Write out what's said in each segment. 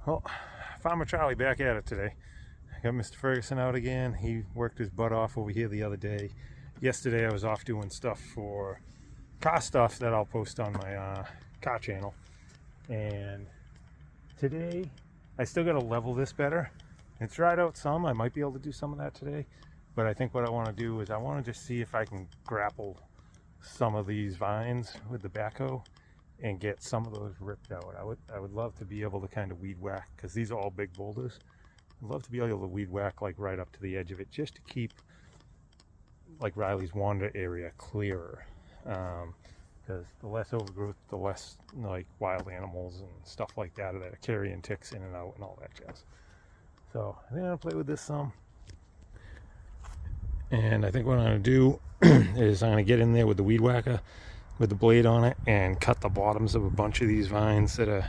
Well, Farmer Charlie back at it today. I got Mr. Ferguson out again. He worked his butt off over here the other day. Yesterday I was off doing stuff for car stuff that I'll post on my car channel. And today I still got to level this better. It's dried out some. I might be able to do some of that today. But I think what I want to do is I want to just see if I can grapple some of these vines with the backhoe and get some of those ripped out. I would love to be able to kind of weed whack, because these are all big boulders. I'd love to be able to weed whack like right up to the edge of it, just to keep like Riley's wander area clearer. Because the less overgrowth, the less like wild animals and stuff like that are carrying ticks in and out and all that jazz. So I think I'm gonna play with this some. And I think what I'm gonna do is I'm gonna get in there with the weed whacker with the blade on it and cut the bottoms of a bunch of these vines that are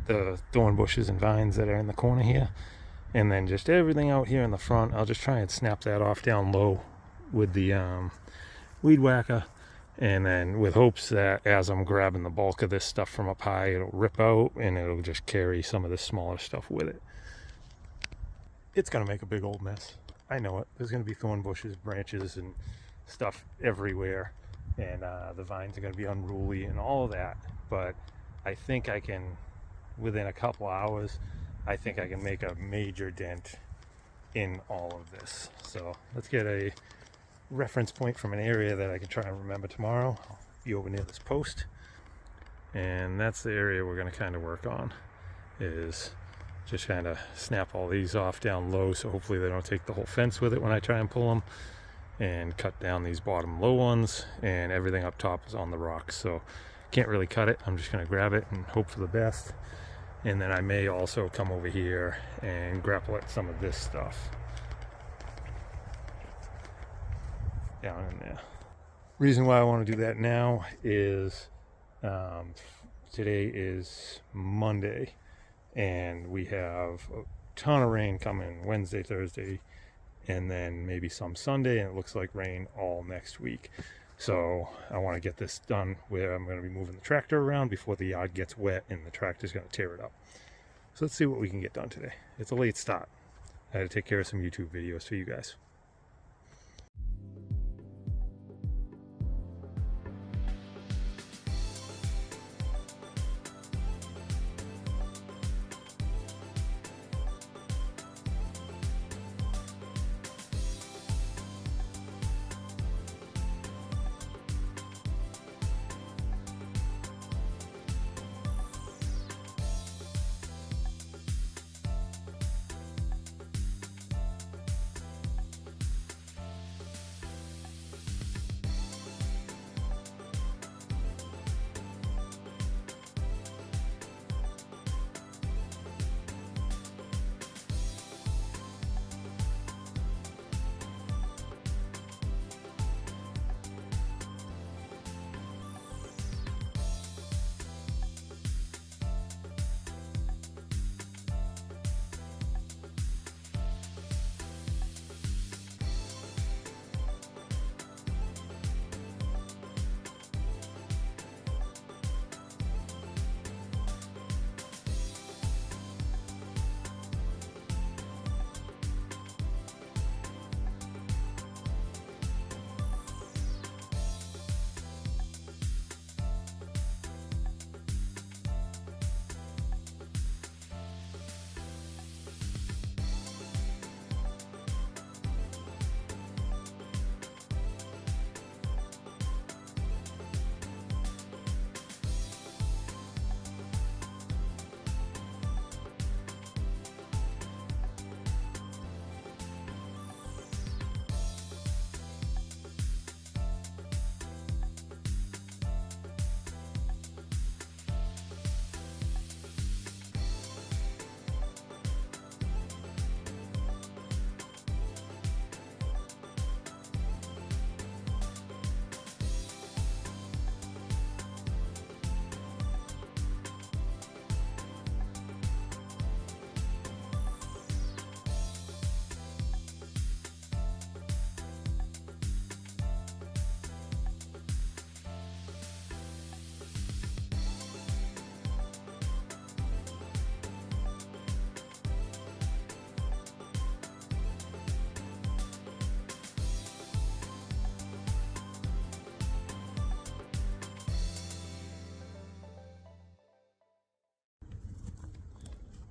the thorn bushes and vines that are in the corner here, and then just everything out here in the front I'll just try and snap that off down low with the weed whacker, and then with hopes that as I'm grabbing the bulk of this stuff from up high, it'll rip out and it'll just carry some of the smaller stuff with it. It's gonna make a big old mess, I know it. There's gonna be thorn bushes, branches and stuff everywhere, and the vines are going to be unruly and all of that, but I think I can, within a couple hours, I think I can make a major dent in all of this. So let's get a reference point from an area that I can try and remember tomorrow. I'll be over near this post, and that's the area we're going to kind of work on, is just kind of snap all these off down low, so hopefully they don't take the whole fence with it when I try and pull them, and cut down these bottom low ones, and everything up top is on the rocks, so can't really cut it. I'm just going to grab it and hope for the best, and then I may also come over here and grapple at some of this stuff down in there. Reason why I want to do that now is today is Monday and we have a ton of rain coming Wednesday, Thursday, and then maybe some Sunday, and it looks like rain all next week. So I want to get this done where I'm going to be moving the tractor around before the yard gets wet and the tractor's going to tear it up. So let's see what we can get done today. It's a late start. I had to take care of some YouTube videos for you guys.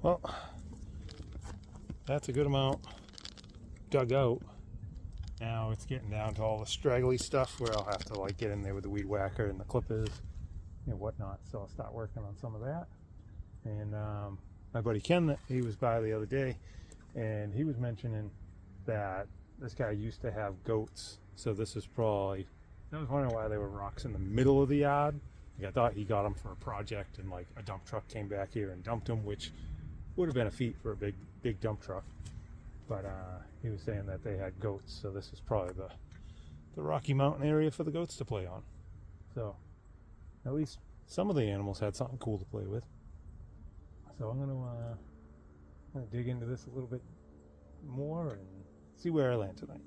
Well, that's a good amount dug out. Now it's getting down to all the straggly stuff where I'll have to like get in there with the weed whacker and the clippers and whatnot. So I'll start working on some of that. And my buddy Ken, he was by the other day, and he was mentioning that this guy used to have goats. So this is probably, I was wondering why there were rocks in the middle of the yard. Like I thought he got them for a project, and like a dump truck came back here and dumped them, which would have been a feat for a big dump truck. But he was saying that they had goats, so this is probably the Rocky Mountain area for the goats to play on. So at least some of the animals had something cool to play with. So I'm gonna dig into this a little bit more and see where I land tonight.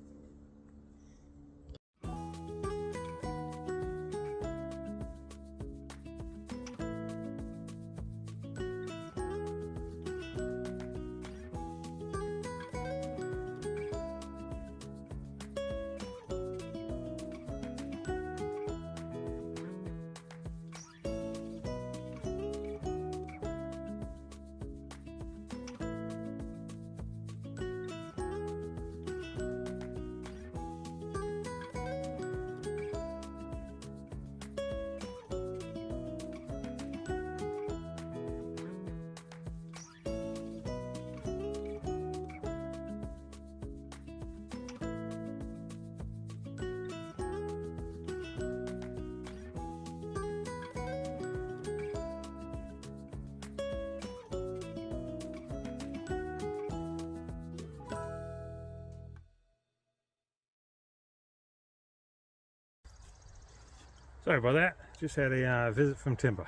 Sorry about that. Just had a visit from Timber,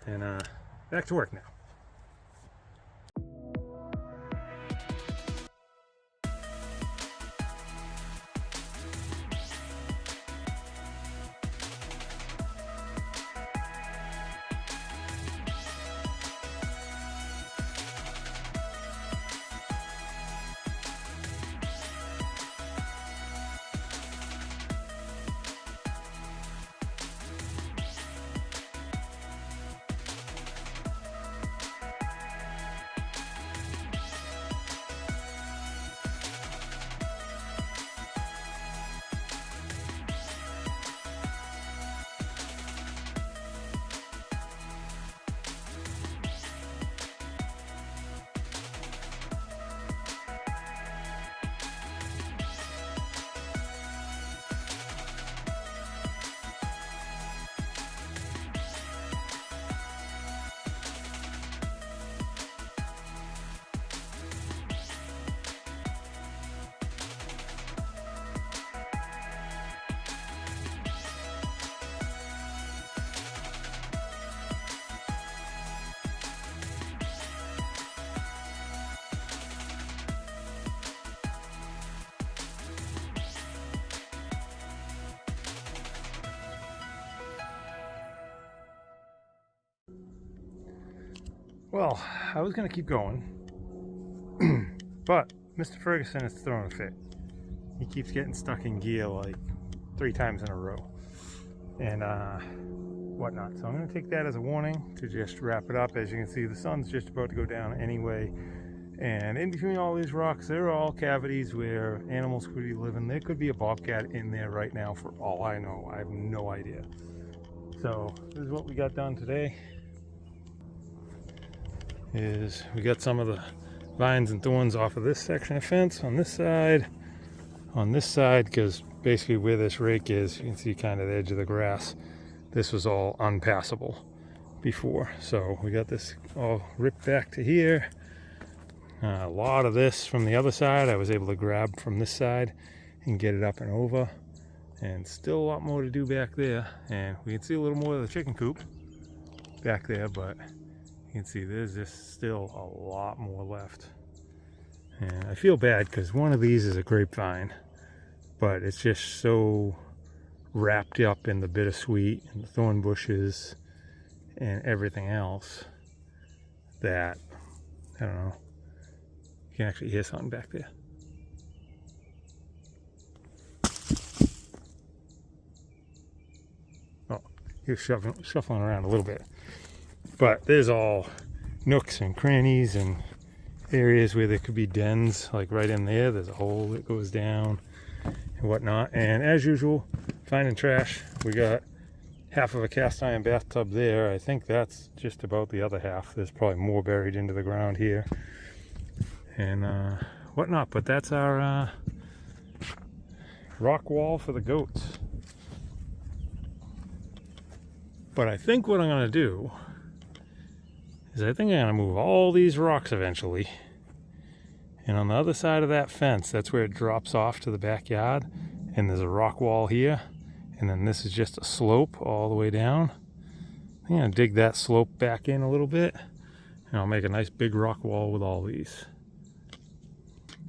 and back to work now. Well, I was going to keep going, but Mr. Ferguson is throwing a fit. He keeps getting stuck in gear like 3 times in a row and whatnot. So I'm going to take that as a warning to just wrap it up. As you can see, the sun's just about to go down anyway. And in between all these rocks, there are all cavities where animals could be living. There could be a bobcat in there right now for all I know. I have no idea. So this is what we got done today. Is we got some of the vines and thorns off of this section of fence on this side, because basically where this rake is, you can see kind of the edge of the grass. This was all unpassable before, so we got this all ripped back to here. A lot of this from the other side I was able to grab from this side and get it up and over, and still a lot more to do back there. And we can see a little more of the chicken coop back there, but you can see there's just still a lot more left. And I feel bad because one of these is a grapevine, but it's just so wrapped up in the bittersweet and the thorn bushes and everything else that, I don't know, you can actually hear something back there. Oh, he was shuffling around a little bit. But there's all nooks and crannies and areas where there could be dens, like right in there. There's a hole that goes down and whatnot. And as usual, finding trash. We got half of a cast iron bathtub there. I think that's just about the other half. There's probably more buried into the ground here and whatnot. But that's our rock wall for the goats. But I think what I'm going to do is I think I'm going to move all these rocks eventually. And on the other side of that fence, that's where it drops off to the backyard. And there's a rock wall here. And then this is just a slope all the way down. I'm going to dig that slope back in a little bit. And I'll make a nice big rock wall with all these.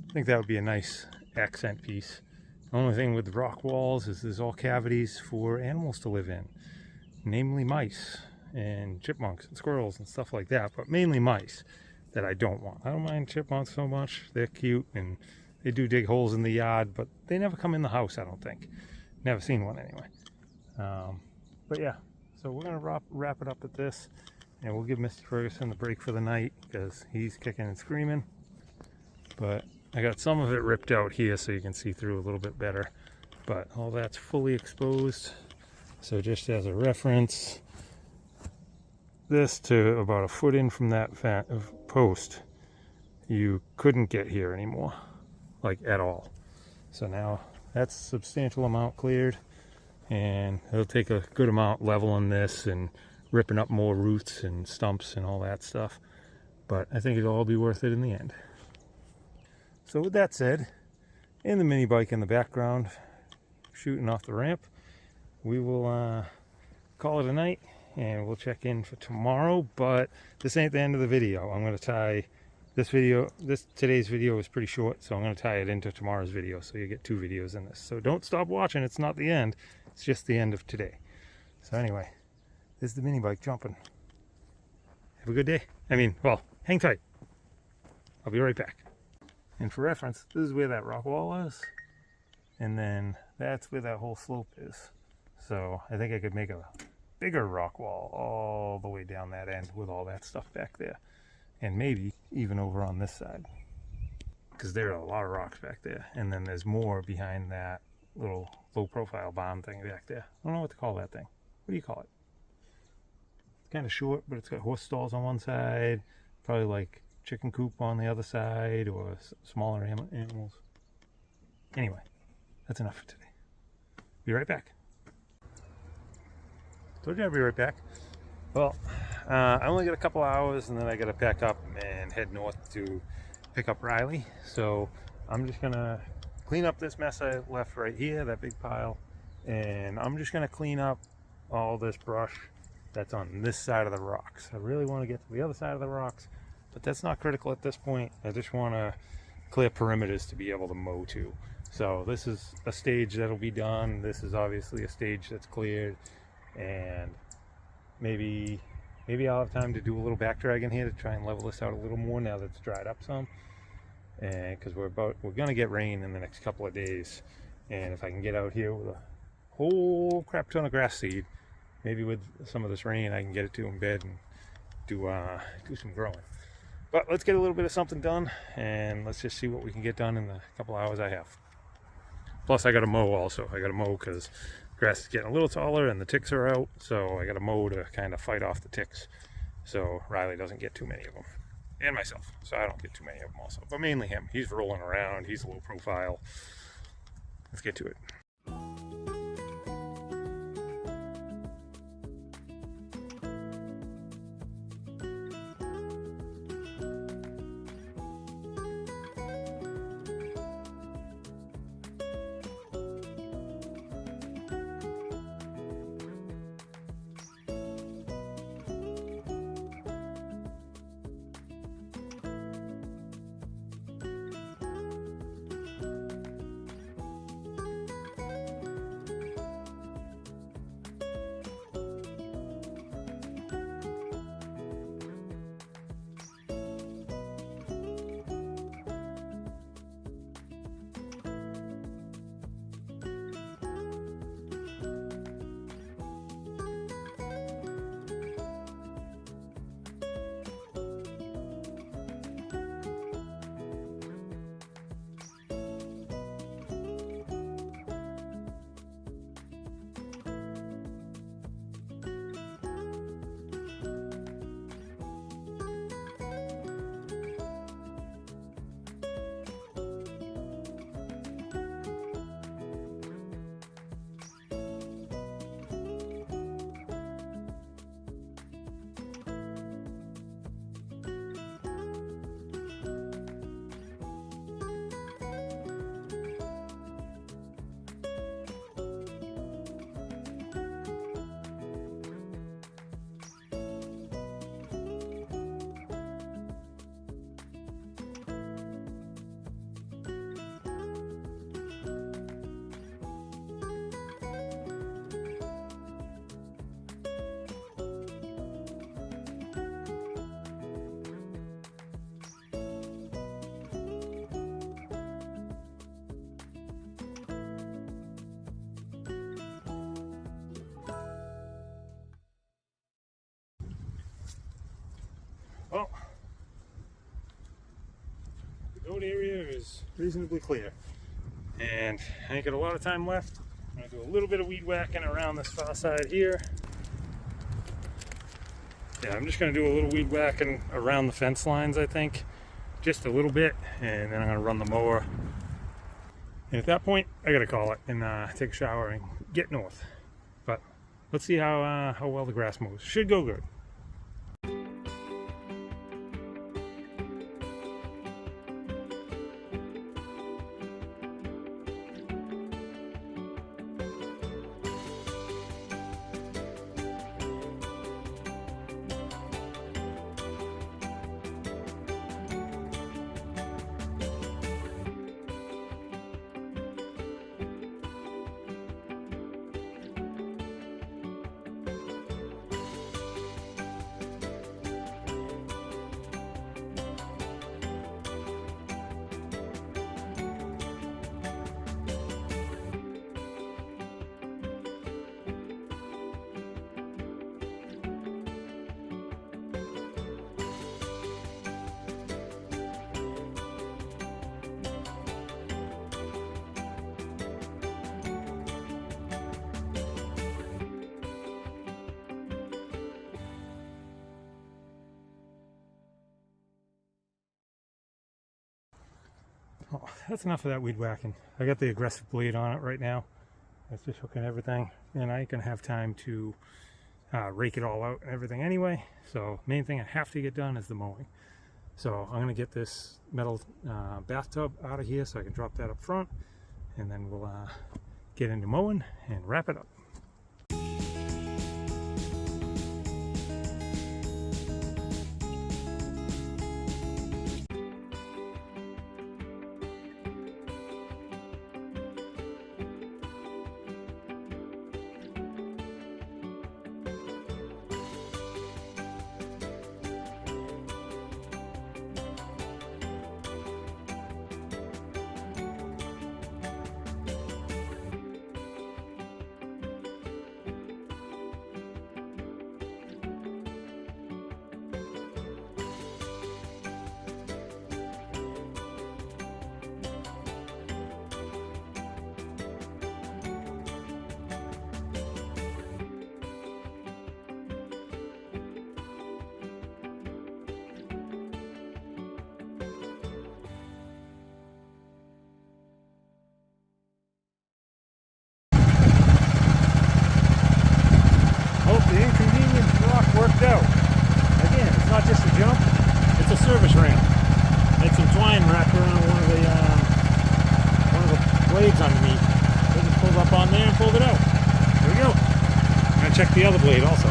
I think that would be a nice accent piece. The only thing with rock walls is there's all cavities for animals to live in. Namely mice and chipmunks and squirrels and stuff like that. But mainly mice that I don't want. I don't mind chipmunks so much. They're cute and they do dig holes in the yard. But they never come in the house, I don't think. Never seen one anyway. But yeah, so we're going to wrap it up at this. And we'll give Mr. Ferguson the break for the night because he's kicking and screaming. But I got some of it ripped out here so you can see through a little bit better. But all that's fully exposed. So just as a reference, this to about a foot in from that post, you couldn't get here anymore, like at all. So now that's a substantial amount cleared, and it'll take a good amount leveling this and ripping up more roots and stumps and all that stuff. But I think it'll all be worth it in the end. So with that said, and the mini bike in the background shooting off the ramp, we will call it a night and we'll check in for tomorrow. But this ain't the end of the video. I'm going to tie this video, today's video is pretty short, so I'm going to tie it into tomorrow's video, so you get 2 videos in this. So don't stop watching. It's not the end. It's just the end of today. So anyway, this is the mini bike jumping. Have a good day. I mean, well, hang tight. I'll be right back. And for reference, this is where that rock wall is. And then that's where that whole slope is. So I think I could make a bigger rock wall all the way down that end with all that stuff back there. And maybe even over on this side. Because there are a lot of rocks back there. And then there's more behind that little low profile bomb thing back there. I don't know what to call that thing. What do you call it? It's kind of short, but it's got horse stalls on one side. Probably like chicken coop on the other side, or smaller animals. Anyway, that's enough for today. Be right back. Told you I'd be right back. Well, I only got a couple hours and then I got to pack up and head north to pick up Riley. So I'm just going to clean up this mess I left right here, that big pile. And I'm just going to clean up all this brush that's on this side of the rocks. I really want to get to the other side of the rocks, but that's not critical at this point. I just want to clear perimeters to be able to mow to. So this is a stage that'll be done. This is obviously a stage that's cleared. And maybe I'll have time to do a little back dragging here to try and level this out a little more now that it's dried up some. And because we're gonna get rain in the next couple of days, and if I can get out here with a whole crap ton of grass seed, maybe with some of this rain I can get it to embed and do some growing. But let's get a little bit of something done, and let's just see what we can get done in the couple hours I have. Plus I got to mow also. I got to mow because grass is getting a little taller and the ticks are out, so I got to mow to kind of fight off the ticks so Riley doesn't get too many of them, and myself, so I don't get too many of them also, but mainly him. He's rolling around, he's low profile. Let's get to it. reasonably clear. And I ain't got a lot of time left. I'm gonna do a little bit of weed whacking around this far side here. Yeah, I'm just gonna do a little weed whacking around the fence lines, I think. Just a little bit, and then I'm gonna run the mower. And at that point, I gotta call it and take a shower and get north. But let's see how well the grass moves. Should go good. Oh, that's enough of that weed whacking. I got the aggressive blade on it right now. It's just hooking everything, and I ain't gonna have time to rake it all out and everything anyway. So main thing I have to get done is the mowing. So I'm gonna get this metal bathtub out of here so I can drop that up front, and then we'll get into mowing and wrap it up. The inconvenience rock worked out. Again, it's not just a jump, it's a service ramp. Had some twine wrapped around one of the blades underneath. They just pulled up on there and pulled it out. There we go. I'm gonna check the other blade also.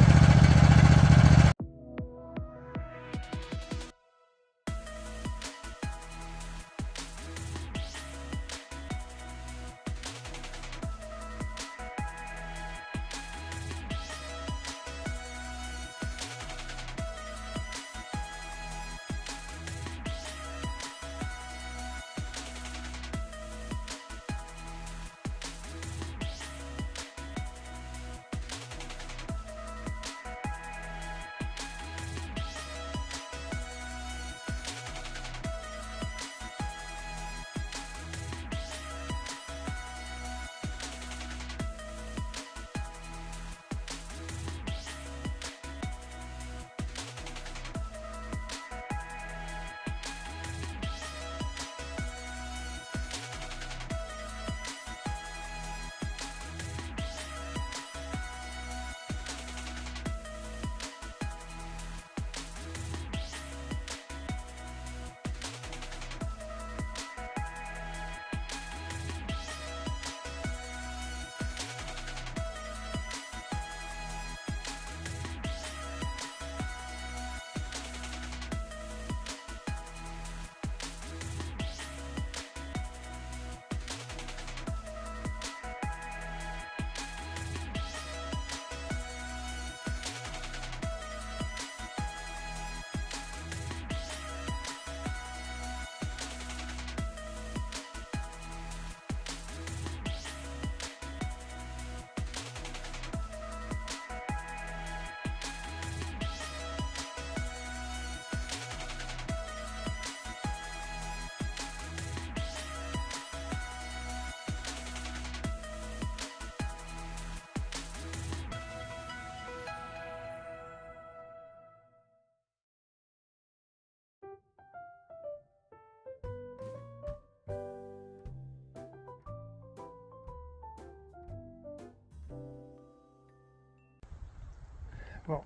well,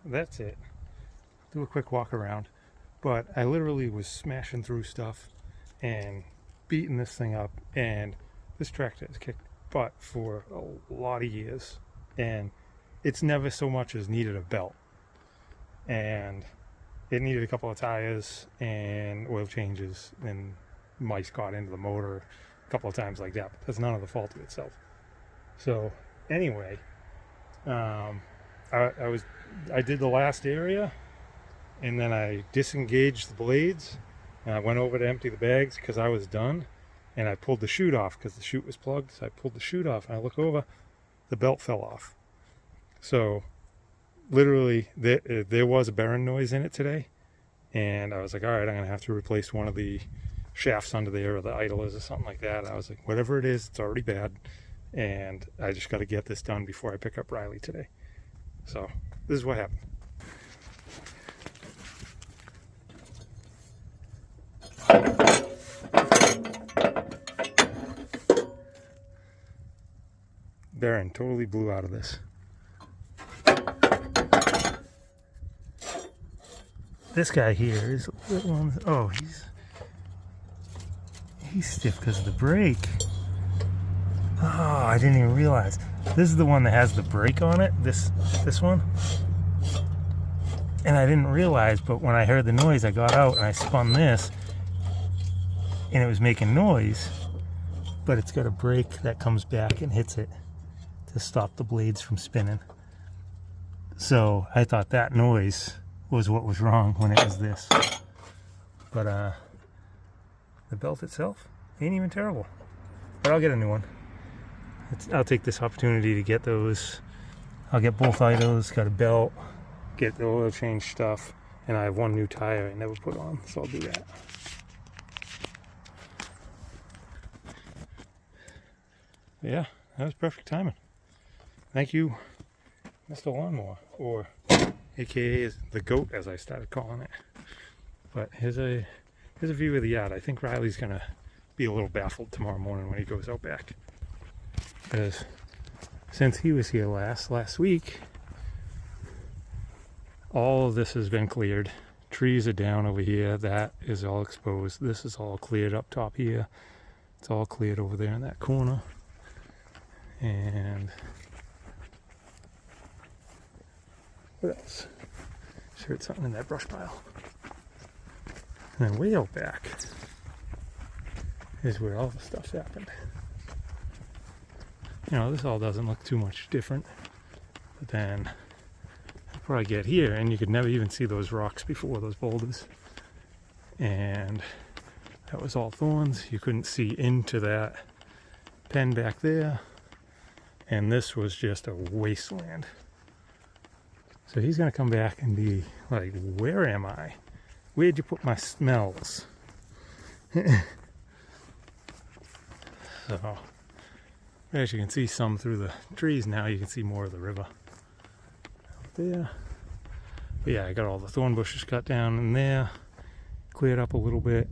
that's it. Do a quick walk around. But I literally was smashing through stuff and beating this thing up, and this tractor has kicked butt for a lot of years, and it's never so much as needed a belt. And it needed a couple of tires and oil changes, and mice got into the motor a couple of times like that, but that's none of the fault of itself. So anyway, I did the last area, and then I disengaged the blades, and I went over to empty the bags because I was done, and I pulled the chute off because the chute was plugged. So I pulled the chute off, and I look over, the belt fell off. So literally there was a bearing noise in it today, and I was like, all right, I'm gonna have to replace one of the shafts under there, or the idlers or something like that. And I was like, whatever it is, it's already bad, and I just got to get this done before I pick up Riley today. So this is what happened. Bearing totally blew out of this. This guy here is a little one. Oh, he's stiff because of the brake. Oh, I didn't even realize. This is the one that has the brake on it. This one. And I didn't realize, but when I heard the noise, I got out and I spun this, and it was making noise, but it's got a brake that comes back and hits it to stop the blades from spinning. So I thought that noise was what was wrong when it was this. But the belt itself ain't even terrible. But I'll get a new one. I'll take this opportunity to get those. I'll get both items, got a belt, get the oil change stuff, and I have one new tire I never put on, so I'll do that. But yeah, that was perfect timing. Thank you, Mr. Lawnmower, or AKA the goat, as I started calling it. But here's a view of the yard. I think Riley's gonna be a little baffled tomorrow morning when he goes out back, because since he was here last week, all of this has been cleared. Trees are down over here. That is all exposed. This is all cleared up top here. It's all cleared over there in that corner. And what else? Sure, it's something in that brush pile. And then way out back is where all the stuff's happened. You know, this all doesn't look too much different. But then I'll probably get here, and you could never even see those rocks before, those boulders. And that was all thorns. You couldn't see into that pen back there. And this was just a wasteland. So he's gonna come back and be like, where am I? Where'd you put my smells? So, as you can see some through the trees now, you can see more of the river out there. But yeah, I got all the thorn bushes cut down in there, cleared up a little bit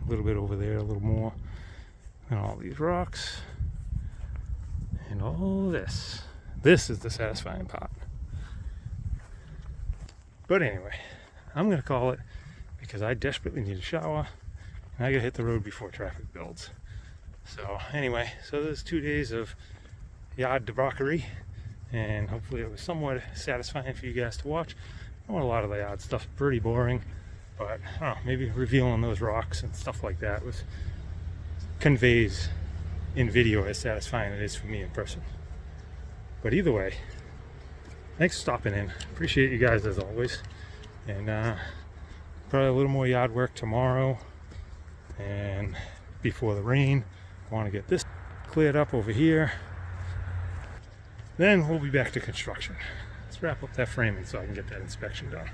over there, a little more, and all these rocks, and all this. This is the satisfying part. But anyway, I'm gonna call it, because I desperately need a shower, and I gotta hit the road before traffic builds. So anyway, so there's 2 days of yard debauchery, and hopefully it was somewhat satisfying for you guys to watch. I know a lot of the yard stuff's pretty boring, but I don't know, maybe revealing those rocks and stuff like that conveys in video as satisfying as it is for me in person. But either way, thanks for stopping in. Appreciate you guys as always. And probably a little more yard work tomorrow, and before the rain. I want to get this cleared up over here. Then we'll be back to construction. Let's wrap up that framing so I can get that inspection done.